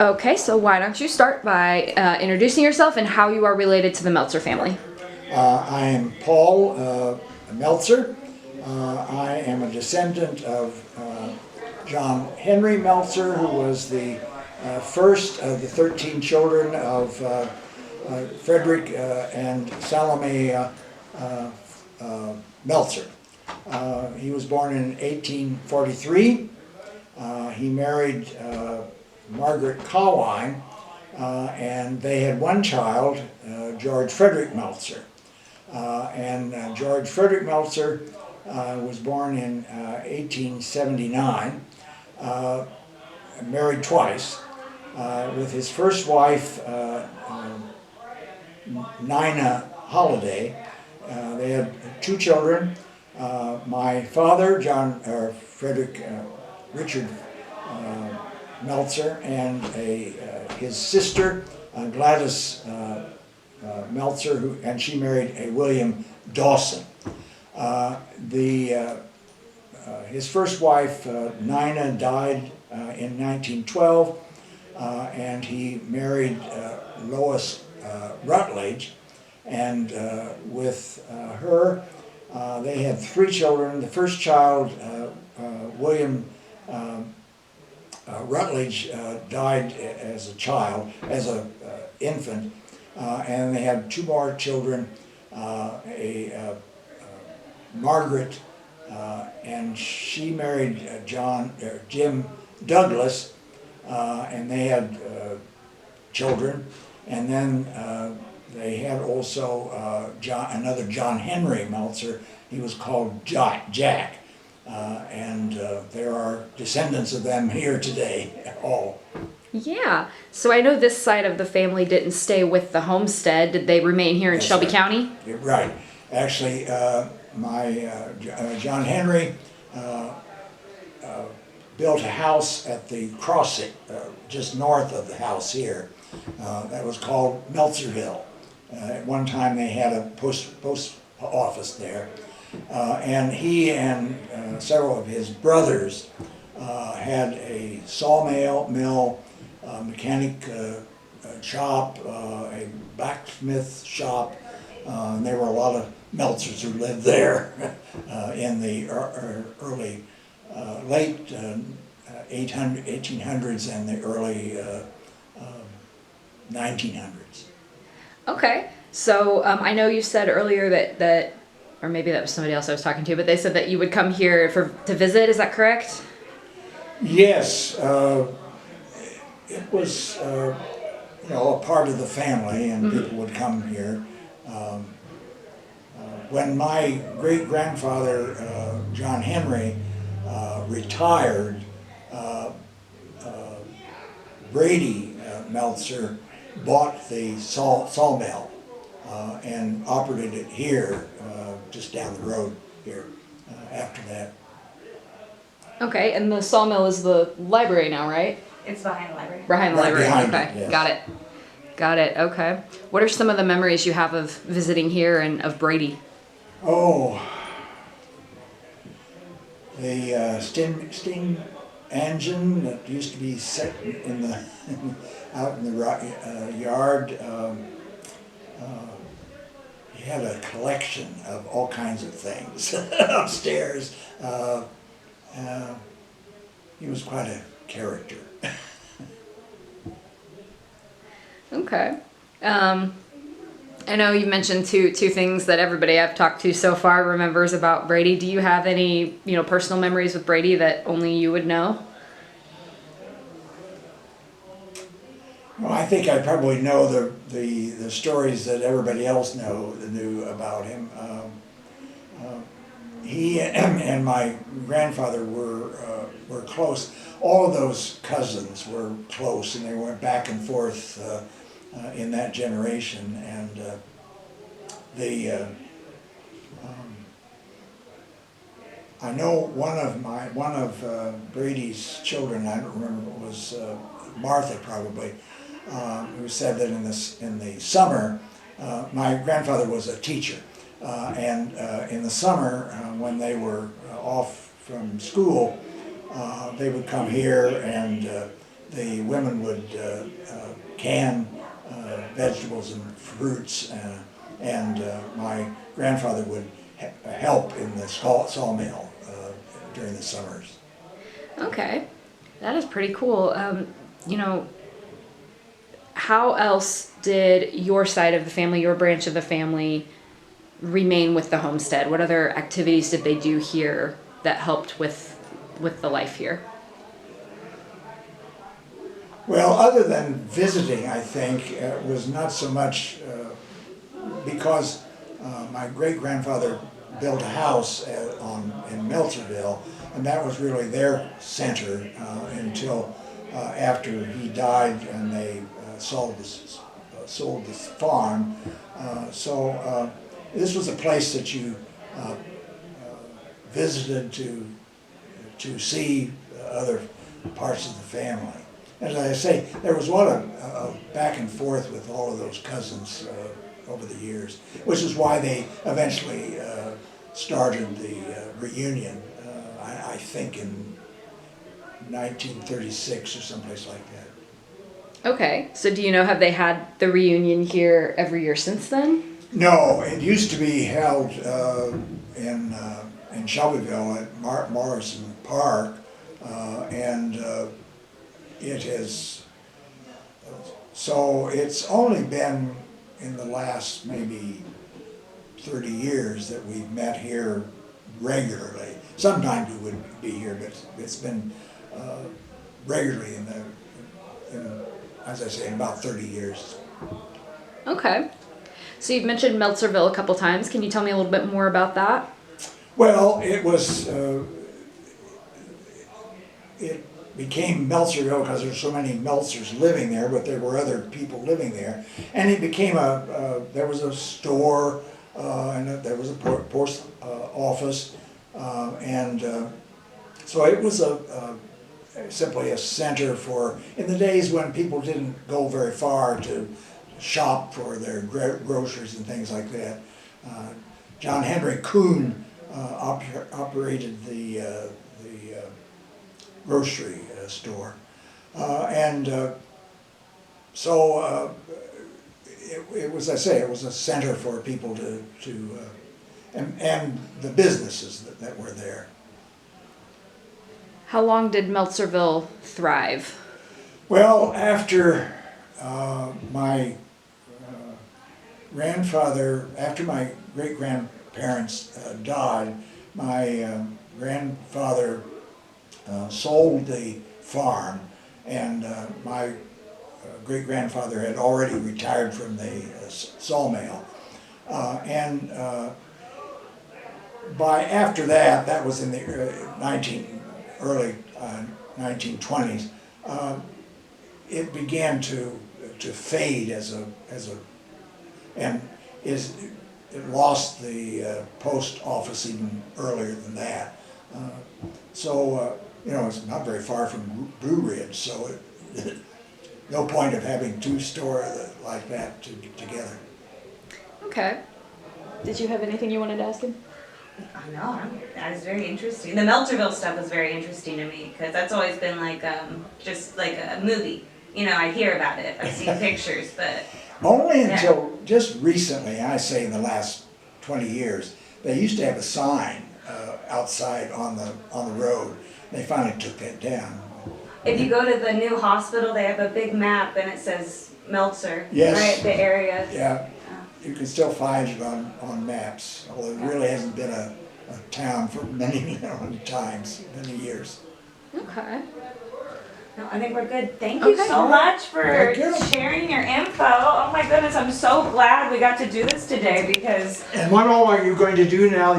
Okay, so why don't you start by introducing yourself and how you are related to the Meltzer family? I am Paul Meltzer. I am a descendant of John Henry Meltzer, who was the first of the 13 children of Frederick and Salome Meltzer. He was born in 1843. He married Margaret Cawine, and they had one child, George Frederick Meltzer. George Frederick Meltzer was born in 1879, married twice, with his first wife, Nina Holliday. They had two children. My father, Frederick Richard Meltzer, and his sister, Gladys Meltzer, and she married a William Dawson. His first wife, Nina, died in 1912, and he married Lois Rutledge, and with her, they had three children. The first child, William Rutledge, died as a child, as an infant, and they had two more children, Margaret, and she married Jim Douglas, and they had children, and then they had also another John Henry Meltzer. He was called Jack. And there are descendants of them here today, all. Yeah, so I know this side of the family didn't stay with the homestead. Did they remain here in That's Shelby right. County? You're right. Actually, John Henry built a house at the crossing, just north of the house here. That was called Meltzer Hill. At one time they had a post office there. And he and several of his brothers had a sawmill, mechanic shop, a blacksmith shop. And there were a lot of Meltzers who lived there in the early, late 1800s and the early 1900s. Okay, so I know you said earlier that, or maybe that was somebody else I was talking to, but they said that you would come here to visit. Is that correct? Yes, it was a part of the family, and people would come here. When my great-grandfather, John Henry, retired, Brady Meltzer bought the sawmill and operated it here, just down the road here after that. Okay, and the sawmill is the library now, right? It's behind the library. Behind the Right library. behind Okay, it, yes. got it. Got it. Okay. What are some of the memories you have of visiting here and of Brady? Oh, the steam engine that used to be set in the out in the yard. He had a collection of all kinds of things upstairs. He was quite a character. Okay. I know you mentioned two things that everybody I've talked to so far remembers about Brady. Do you have any, personal memories with Brady that only you would know? Well, I think I probably know the stories that everybody else knew about him. He and my grandfather were close. All of those cousins were close, and they went back and forth in that generation. And I know one of Brady's children. I don't remember. It was Martha, probably. Who said that in the summer, my grandfather was a teacher, and in the summer when they were off from school, they would come here and the women would can vegetables and fruits, and my grandfather would help in the sawmill during the summers. Okay, that is pretty cool. You know, how else did your side of the family, your branch of the family, remain with the homestead? What other activities did they do here that helped with the life here? Well, other than visiting, I think, was not so much because my great-grandfather built a house in Meltzerville, and that was really their center until after he died and they sold this farm. So this was a place that you visited to see other parts of the family. As I say, there was a lot of back and forth with all of those cousins over the years, which is why they eventually started the reunion, I think in 1936 or someplace like that. Okay, so do you know, have they had the reunion here every year since then? No, it used to be held in Shelbyville at Morrison Park, and it has, so it's only been in the last maybe 30 years that we've met here regularly. Sometimes we would be here, but it's been regularly as I say, in about 30 years. Okay. So you've mentioned Meltzerville a couple times. Can you tell me a little bit more about that? Well, it became Meltzerville because there's so many Meltzers living there, but there were other people living there. And it became there was a store, and there was a post office, and so it was simply a center for, in the days when people didn't go very far to shop for their groceries and things like that. John Henry Kuhn operated the grocery store, and so it was, I say, it was a center for people and the businesses that were there. How long did Meltzerville thrive? Well, after my great-grandparents died, my grandfather sold the farm, and my great-grandfather had already retired from the sawmill. And after that, that was in the early 1920s, it began to fade and it lost the post office even earlier than that. So it's not very far from Blue Ridge, so no point of having two stores like that together. Okay. Did you have anything you wanted to ask him? I know, that was very interesting. The Meltzerville stuff was very interesting to me because that's always been like just like a movie. I hear about it, I've seen pictures, but only until just recently, I say in the last 20 years, they used to have a sign outside on the road. They finally took that down. if you go to the new hospital, they have a big map and it says Meltzer, Yes. right? The area. Yeah, you can still find it on maps, although it really hasn't been a town for many times, many years. Okay. No, I think we're good. Thank you Okay. so much for Thank you. sharing your info. Oh my goodness, I'm so glad we got to do this today because And what all are you going to do now?